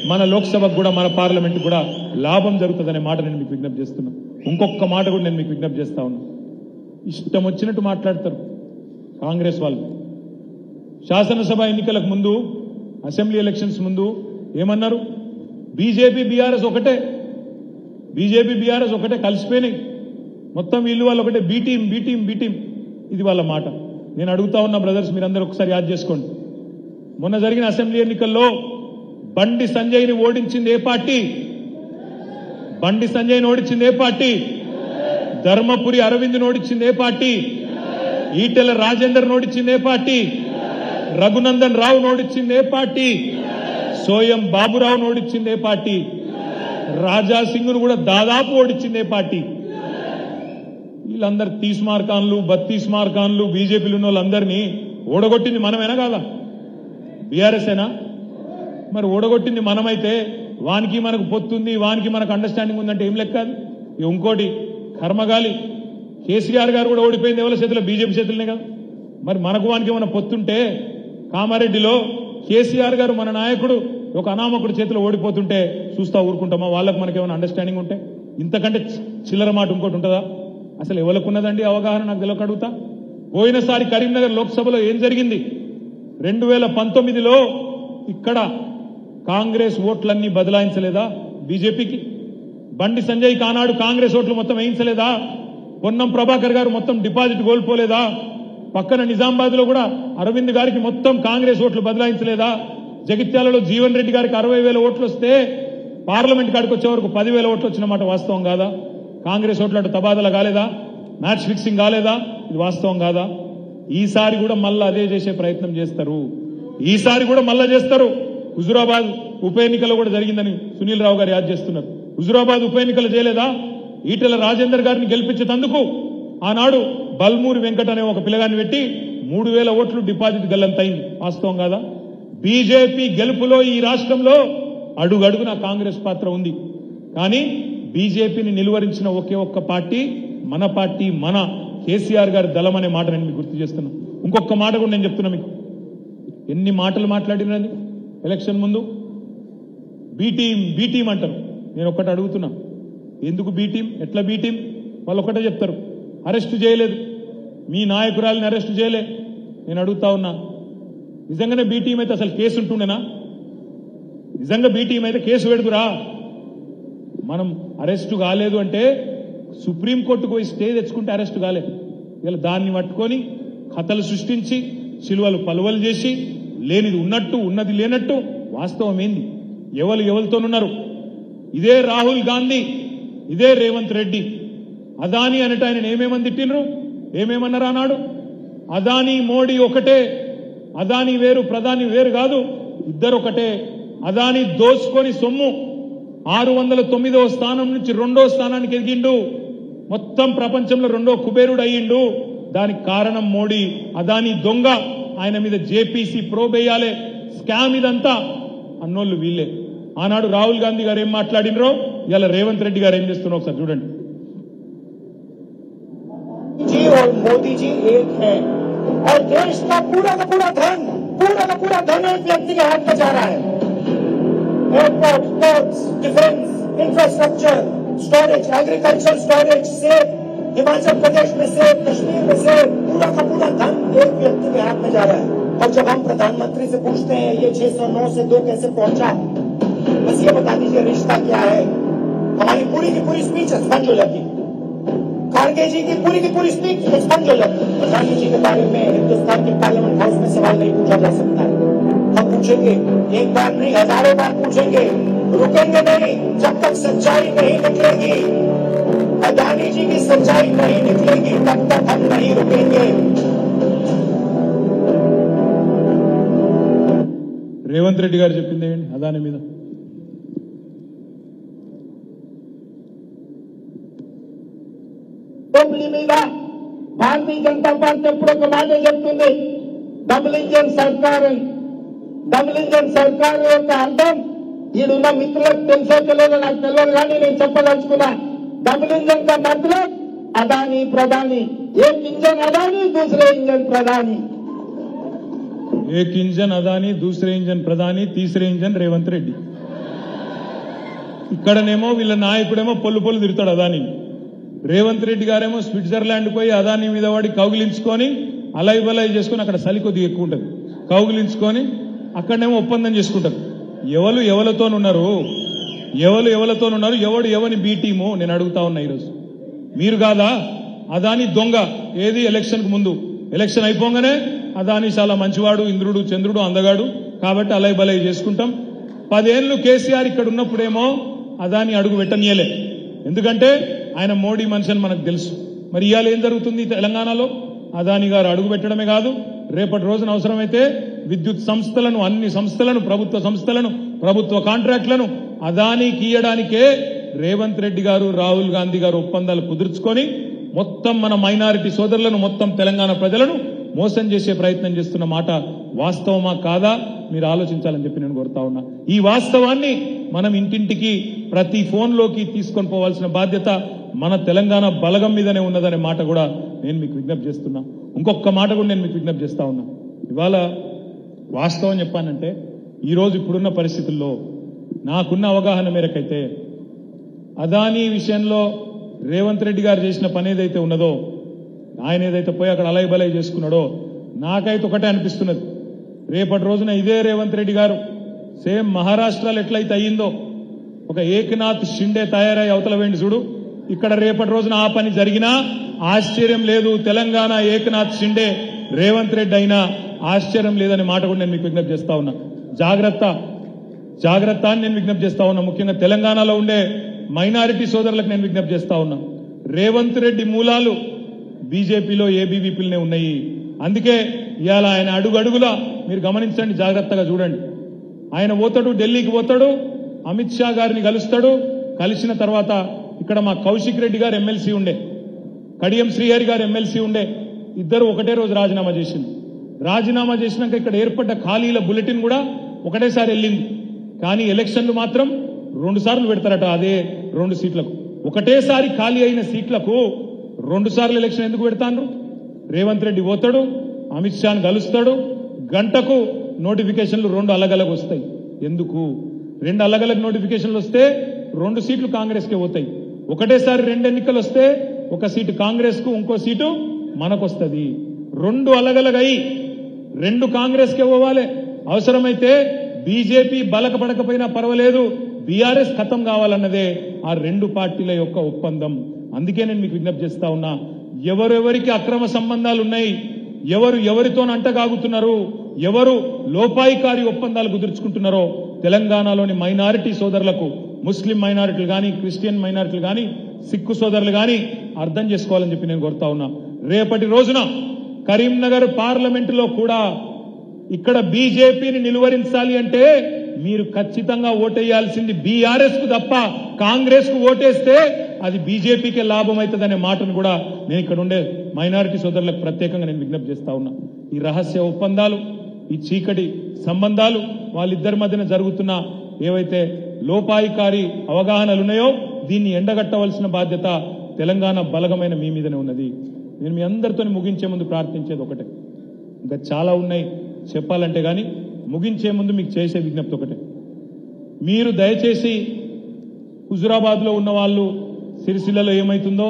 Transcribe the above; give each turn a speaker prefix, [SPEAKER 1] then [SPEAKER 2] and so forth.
[SPEAKER 1] మన లోక్సభకు కూడా మన పార్లమెంట్ కూడా లాభం జరుగుతుందనే మాట నేను మీకు విజ్ఞప్తి చేస్తున్నా. ఇంకొక మాట కూడా నేను మీకు విజ్ఞప్తి చేస్తా ఉన్నా. ఇష్టం వచ్చినట్టు మాట్లాడతారు కాంగ్రెస్ వాళ్ళు. శాసనసభ ఎన్నికలకు ముందు, అసెంబ్లీ ఎలక్షన్స్ ముందు ఏమన్నారు? బీజేపీ బీఆర్ఎస్ ఒకటే, బీజేపీ బీఆర్ఎస్ ఒకటే, కలిసిపోయినాయి మొత్తం, వీళ్ళు వాళ్ళు ఒకటే, be team be team be team. ఇది వాళ్ళ మాట. నేను అడుగుతా ఉన్నా బ్రదర్స్, మీరందరూ ఒకసారి యాద్ చేసుకోండి. మొన్న జరిగిన అసెంబ్లీ ఎన్నికల్లో బండి సంజయ్ని ఓడించింది ఏ పార్టీ? బండి సంజయ్ని ఓడించింది ఏ పార్టీ? ధర్మపురి అరవింద్ని ఓడించింది ఏ పార్టీ? ఈటెల రాజేందర్ ఓడించింది ఏ పార్టీ? రఘునందన్ రావు ఓడించింది ఏ పార్టీ? సోయం బాబురావు ఓడించింది ఏ పార్టీ? రాజా సింగ్ను కూడా దాదాపు ఓడించింది ఏ పార్టీ? వీళ్ళందరూ 30 మార్కాన్లు 32 మార్కాన్లు బీజేపీలు ఉన్న వాళ్ళందరినీ ఓడగొట్టింది మనమేనా కాదా? బీఆర్ఎస్ఏనా? మరి ఓడగొట్టింది మనమైతే వానికి మనకు పొత్తుంది, వానికి మనకు అండర్స్టాండింగ్ ఉందంటే ఏం లెక్క? ఇంకోటి కర్మగాలి, కేసీఆర్ గారు కూడా ఓడిపోయింది ఎవరి చేతిలో? బీజేపీ చేతులనే కదా. మరి మనకు వానికి ఏమైనా పొత్తుంటే, కామారెడ్డిలో కేసీఆర్ గారు మన నాయకుడు ఒక అనామకుడు చేతిలో ఓడిపోతుంటే చూస్తా ఊరుకుంటామా? వాళ్ళకు మనకి ఏమైనా అండర్స్టాండింగ్ ఉంటే? ఇంతకంటే చిల్లర మాట ఇంకోటి ఉంటుందా? అసలు ఎవరికున్నదండి అవగాహన? నాకు తెలియక అడుగుతా. పోయినసారి కరీంనగర్ లోక్సభలో ఏం జరిగింది? 2019లో ఇక్కడ కాంగ్రెస్ ఓట్లన్నీ బదలాయించలేదా బీజేపీకి? బండి సంజయ్ కానాడు కాంగ్రెస్ ఓట్లు మొత్తం వేయించలేదా? పొన్నం ప్రభాకర్ గారు మొత్తం డిపాజిట్ కోల్పోలేదా? పక్కన నిజామాబాద్ లో కూడా అరవింద్ గారికి మొత్తం కాంగ్రెస్ ఓట్లు బదలాయించలేదా? జగిత్యాలలో జీవన్ రెడ్డి గారికి 60,000 ఓట్లు వస్తే పార్లమెంట్ కాడికి వచ్చే వరకు 10,000 ఓట్లు వచ్చినమాట వాస్తవం కాదా? కాంగ్రెస్ ఓట్లు అంటే తబాదల కాలేదా? మ్యాచ్ ఫిక్సింగ్ కాలేదా? ఇది వాస్తవం కాదా? ఈసారి కూడా మళ్ళా అదే చేసే ప్రయత్నం చేస్తారు. ఈసారి కూడా మళ్ళా చేస్తారు. హుజురాబాద్ ఉప ఎన్నికలో కూడా జరిగిందని సునీల్ రావు గారు యాద్ చేస్తున్నారు. హుజురాబాద్ ఉప ఎన్నికలు చేయలేదా? ఈటెల రాజేందర్ గారిని గెలిపించేందుకు ఆనాడు బల్మూరి వెంకట అనే ఒక పిల్లగాన్ని పెట్టి 3,000 ఓట్లు డిపాజిట్ గల్లంతైంది. వాస్తవం కాదా? బీజేపీ గెలుపులో ఈ రాష్ట్రంలో అడుగడుగున కాంగ్రెస్ పాత్ర ఉంది. కానీ బీజేపీని నిలువరించిన ఒకే ఒక్క పార్టీ మన పార్టీ, మన కేసీఆర్ గారి దళం అనే మాట నేను మీకు గుర్తు చేస్తున్నా. ఇంకొక మాట కూడా నేను చెప్తున్నా మీకు. ఎన్ని మాటలు మాట్లాడినది ఎలక్షన్ ముందు? బీ టీం అంటారు. నేను ఒక్కటి అడుగుతున్నా, ఎందుకు బీ టీం? ఎట్లా బీ టీం? వాళ్ళు ఒకటే చెప్తారు, అరెస్టు చేయలేదు, మీ నాయకురాలిని అరెస్టు చేయలే. నేను అడుగుతా ఉన్నా, నిజంగానే బీ టీం అయితే అసలు కేసు ఉంటుండేనా? నిజంగా బీ టీం అయితే కేసు పెడుతురా? మనం అరెస్టు కాలేదు అంటే సుప్రీంకోర్టుకు పోయి స్టే తెచ్చుకుంటే అరెస్టు కాలేదు. ఇలా దాన్ని పట్టుకొని కథలు సృష్టించి సిలువలు పలువలు చేసి లేనిది ఉన్నట్టు ఉన్నది లేనట్టు. వాస్తవం ఏంది? ఎవరితోనున్నారు? ఇదే రాహుల్ గాంధీ, ఇదే రేవంత్ రెడ్డి. అదానీ అనేట ఆయన ఏమేమని తిట్టినరు? ఏమేమన్నారు ఆనాడు? అదానీ మోడీ ఒకటే, అదానీ వేరు ప్రధాని వేరు కాదు, ఇద్దరు ఒకటే. అదానీ దోచుకొని సొమ్ము 609వ స్థానం నుంచి 2వ స్థానానికి ఎదిగిండు. మొత్తం ప్రపంచంలో 2వ కుబేరుడు అయ్యిండు. దానికి కారణం మోడీ. అదానీ దొంగ, ఆయన మీద జేపీసీ ప్రోబ్ వేయాలి, స్కామ్ ఇదంతా అన్నోళ్ళు వీళ్ళే. ఆనాడు రాహుల్ గాంధీ గారు ఏం మాట్లాడినరో ఇలా రేవంత్ రెడ్డి గారు ఏం చేస్తున్నారో ఒకసారి చూడండి.
[SPEAKER 2] जी और मोदी जी एक है और देश का पूरा का पूरा धन एक व्यक्ति के हाथ में जा रहा है। Airport, ports, defence, infrastructure, storage, agriculture storage, सेब, हिमाचल प्रदेश में सेब, कश्मीर में सेब, पूरा का पूरा धन एक व्यक्ति के हाथ में जा रहा है। और जब हम प्रधानमंत्री से पूछते हैं ये 609 से 2 कैसे पहुंचा, बस ये बता दीजिए रिश्ता क्या है। हमारी पूरी की पूरी स्पीच एक्सपंज हो जाती है। खारगे जी की पूरी स्पीच एक्सपंज हो जाती है। प्रधानी जी के बारे में हिंदुस्तान के पार्लियामेंट हाउस में सवाल नहीं पूछा जा सकता है। हम पूछेंगे, एक बार नहीं हजारों बार पूछेंगे, रुकेंगे नहीं जब तक सच्चाई नहीं निकलेगी। अदानी जी की सच्चाई नहीं निकलेगी तब तक हम नहीं रुकेंगे।
[SPEAKER 1] రేవంత్ రెడ్డి గారు చెప్పింది ఏంటి అదాని మీద?
[SPEAKER 2] డబ్బుల మీద భారతీయ జనతా పార్టీ ఎప్పుడు ఒక మాట చెప్తుంది, డబుల్ ఇంజన్ సర్కార్ అని. డబుల్ ఇంజన్ సర్కార్ యొక్క అర్థం ఈడున్న మిత్రులకు తెలుసో తెలియదో నాకు తెలియదు, కానీ నేను చెప్పదలుచుకున్నా. डबल इंजन का मतलब अदानी प्रधानी, एक इंजन अदानी दूसरे इंजन प्रधानी।
[SPEAKER 1] एक इंजन अदानी, दूसरे इंजन प्रधानी, तीसरे इंजन రేవంత్ రెడ్డి. ఇక్కడనేమో వీళ్ళ నాయకుడేమో పొల్లు పొల్లు తిరుగుతాడు అదాని. రేవంత్ రెడ్డి గారేమో స్విట్జర్లాండ్ పోయి అదాని మీద వాడి కౌగిలించుకొని అలై బలై చేసుకుని అక్కడ చలి కొద్దిగా ఎక్కువ ఉంటుంది, కౌగిలించుకొని అక్కడనేమో ఒప్పందం చేసుకుంటారు. ఎవరు ఎవరితోనున్నారు, ఎవడు ఎవని బి టీము నేను అడుగుతా ఉన్నా ఈరోజు. మీరు కాదా అదాని దొంగ? ఏది ఎలక్షన్కు ముందు, ఎలక్షన్ అయిపోగానే అదాని చాలా మంచివాడు, ఇంద్రుడు చంద్రుడు అందగాడు కాబట్టి అలై బలై చేసుకుంటాం. 10 ఏళ్లు కేసీఆర్ ఇక్కడ ఉన్నప్పుడేమో అదాని అడుగు పెట్టనీయలే, ఎందుకంటే ఆయన మోడీ మనిషి అని మనకు తెలుసు. మరి ఇవాళ ఏం జరుగుతుంది తెలంగాణలో? అదాని గారు అడుగు పెట్టడమే కాదు, రేపటి రోజున అవసరమైతే విద్యుత్ సంస్థలను, అన్ని సంస్థలను, ప్రభుత్వ సంస్థలను, ప్రభుత్వ కాంట్రాక్టులను అదానికి ఇయ్యడానికే రేవంత్ రెడ్డి గారు, రాహుల్ గాంధీ గారు ఒప్పందాలు కుదుర్చుకొని మొత్తం మన మైనారిటీ సోదరులను, మొత్తం తెలంగాణ ప్రజలను మోసం చేసే ప్రయత్నం చేస్తున్న మాట వాస్తవమా కాదా మీరు ఆలోచించాలని చెప్పి నేను కోరుతా ఉన్నా. ఈ వాస్తవాన్ని మనం ఇంటింటికి ప్రతి ఫోన్లోకి తీసుకొని పోవాల్సిన బాధ్యత మన తెలంగాణ బలగం మీదనే ఉన్నదనే మాట కూడా నేను మీకు విజ్ఞప్తి చేస్తున్నా. ఇంకొక మాట కూడా నేను మీకు విజ్ఞప్తి చేస్తా ఉన్నా. ఇవాళ వాస్తవం చెప్పానంటే ఈరోజు ఇప్పుడున్న పరిస్థితుల్లో నాకున్న అవగాహన మేరకైతే అదానీ విషయంలో రేవంత్ రెడ్డి గారు చేసిన పని ఏదైతే ఉన్నదో, ఆయన ఏదైతే పోయి అక్కడ అలై బలై చేసుకున్నాడో, నాకైతే ఒకటే అనిపిస్తున్నది. రేపటి రోజున ఇదే రేవంత్ రెడ్డి గారు సేమ్ మహారాష్ట్రలో ఎట్లయితే అయ్యిందో, ఒక ఏకనాథ్ షిండే తయారై అవతల వేండి చూడు, ఇక్కడ రేపటి రోజున ఆ పని జరిగినా ఆశ్చర్యం లేదు. తెలంగాణ ఏకనాథ్ షిండే రేవంత్ రెడ్డి అయినా ఆశ్చర్యం లేదనే మాట కూడా నేను మీకు విజ్ఞప్తి చేస్తా ఉన్నా. జాగ్రత్త అని నేను విజ్ఞప్తి చేస్తా ఉన్నా. ముఖ్యంగా తెలంగాణలో ఉండే మైనారిటీ సోదరులకు నేను విజ్ఞప్తి చేస్తా ఉన్నా. రేవంత్ రెడ్డి మూలాలు బీజేపీలో, ఏబీవీపీలనే ఉన్నాయి. అందుకే ఇవాళ ఆయన అడుగడుగులా మీరు గమనించండి, జాగ్రత్తగా చూడండి. ఆయన పోతాడు, ఢిల్లీకి పోతాడు, అమిత్ షా గారిని కలుస్తాడు. కలిసిన తర్వాత ఇక్కడ మా కౌశిక్ రెడ్డి గారు ఎమ్మెల్సీ ఉండే, కడియం శ్రీహరి గారు ఎమ్మెల్సీ ఉండే, ఇద్దరు ఒకటే రోజు రాజీనామా చేసింది. రాజీనామా చేసినాక ఇక్కడ ఏర్పడ్డ ఖాళీల బులెటిన్ కూడా ఒకటేసారి వెళ్ళింది. కానీ ఎలక్షన్లు మాత్రం 2 సార్లు పెడతారట. అదే 2 సీట్లకు, ఒకటేసారి ఖాళీ అయిన సీట్లకు 2 సార్లు ఎలక్షన్ ఎందుకు పెడతాను? రేవంత్ రెడ్డి పోతాడు, అమిత్ షాను కలుస్తాడు, గంటకు నోటిఫికేషన్లు 2 అలగలగా వస్తాయి. ఎందుకు? 2 అలగలగ నోటిఫికేషన్లు వస్తే 2 సీట్లు కాంగ్రెస్కే పోతాయి. ఒకటేసారి 2 ఎన్నికలు వస్తే 1 సీటు కాంగ్రెస్కు, ఇంకో సీటు మనకొస్తుంది. 2 అలగలగై 2 కాంగ్రెస్కే పోవాలి. అవసరమైతే బీజేపీ బలకపడకపోయినా పర్వాలేదు, బీఆర్ఎస్ ఖతం కావాలన్నదే ఆ 2 పార్టీల యొక్క ఒప్పందం. అందుకే నేను మీకు విజ్ఞప్తి చేస్తా ఉన్నా, ఎవరెవరికి అక్రమ సంబంధాలు ఉన్నాయి, ఎవరు ఎవరితో అంటగాగుతున్నారు, ఎవరు లోపాయికారి ఒప్పందాలు కుదుర్చుకుంటున్నారో తెలంగాణలోని మైనారిటీ సోదరులకు, ముస్లిం మైనారిటీలు కానీ, క్రిస్టియన్ మైనారిటీలు కానీ, సిక్కు సోదరులు కానీ అర్థం చేసుకోవాలని చెప్పి నేను కోరుతా ఉన్నా. రేపటి రోజున కరీంనగర్ పార్లమెంటులో కూడా ఇక్కడ బీజేపీని నిలువరించాలి అంటే మీరు ఖచ్చితంగా ఓటేయాల్సింది బీఆర్ఎస్ కు తప్ప కాంగ్రెస్ కు ఓటేస్తే అది బీజేపీకే లాభం అవుతుందనే మాటను కూడా నేను ఇక్కడ ఉండే మైనారిటీ సోదరులకు ప్రత్యేకంగా నేను విజ్ఞప్తి చేస్తా ఉన్నా. ఈ రహస్య ఒప్పందాలు, ఈ చీకటి సంబంధాలు, వాళ్ళిద్దరి మధ్యన జరుగుతున్న ఏవైతే లోపాయికారి అవగాహనలు ఉన్నాయో దీన్ని ఎండగట్టవలసిన బాధ్యత తెలంగాణ బలగమైన మీ మీదనే ఉన్నది. నేను మీ అందరితో ముగించే ముందు ప్రార్థించేది ఒకటే, ఇంకా చాలా ఉన్నాయి చెప్పాలంటే, కానీ ముగించే ముందు మీకు చేసే విజ్ఞప్తి ఒకటే. మీరు దయచేసి హుజురాబాద్లో ఉన్న వాళ్ళు సిరిసిల్లలో ఏమైతుందో